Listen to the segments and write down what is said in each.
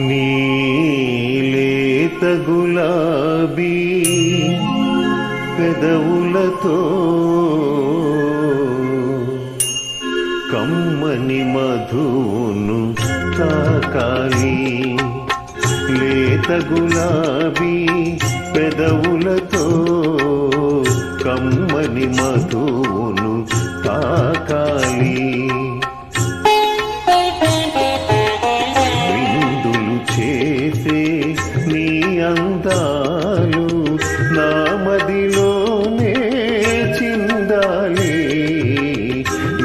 నీలేత గులాబీ పెదవులతో కమ్మని మధువును తాకాలి. లేత గులాబీ పెదవులతో కమ్మని మధువును తాకాలి. విందులు చేసే నీ అందాలు నా మదిలోనే చిందాలి.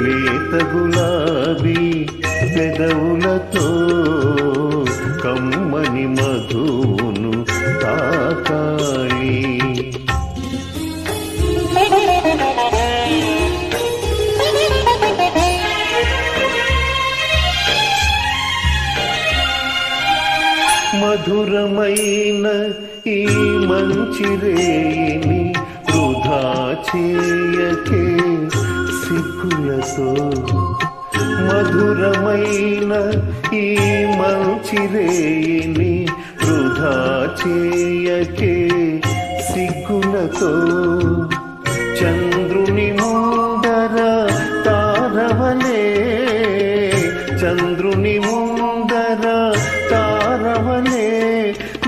లేత గులాబీ పెదవులతో కమ్మని మధువును తాకాలి. మధురమైన ఈ మంచి రేయిని వృధా చేయకే సిగ్గులతో. మధురమైన ఈ మంచి రేయిని వృధా చేయకే సిగ్గులతో. చంద్రుని ముందర తారవలే, చంద్రుని ముందర తారవలే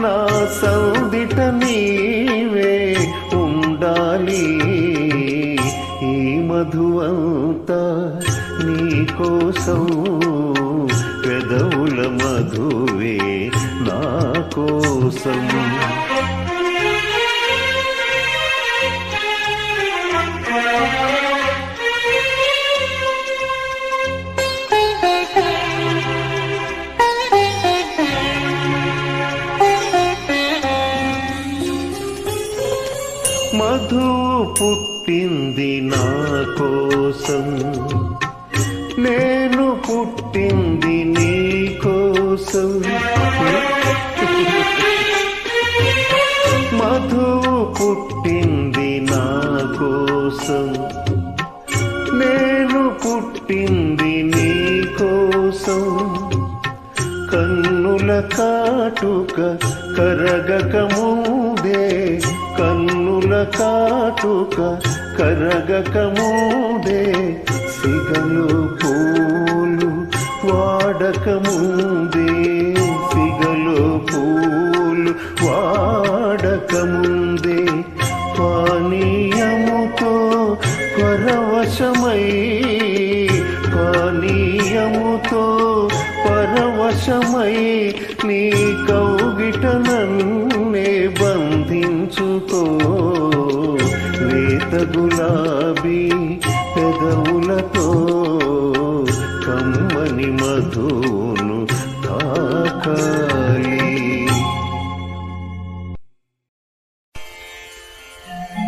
నా సందిట నీవే ఉండాలి. ఈ మధువంతా నీ కోసం, పెదవుల మధువే నా కోసం. మధు పుట్టింది నా కోసం, నేను పుట్టింది నీ కోసం. మధు పుట్టింది నా కోసం, నేను పుట్టింది నీ కోసం. కన్నుల కాటుక కరగక ముందే, కన్నుల కాటుక కరగక ముందే, సిగలు పూలు వాడక ముందే, సిగలు పూలు వాడక ముందే, పానీయముతో పరవశమై, పానీయముతో పరవశమై నీ కౌగిట నన్నే బంధించుకో. లేత గులాబీ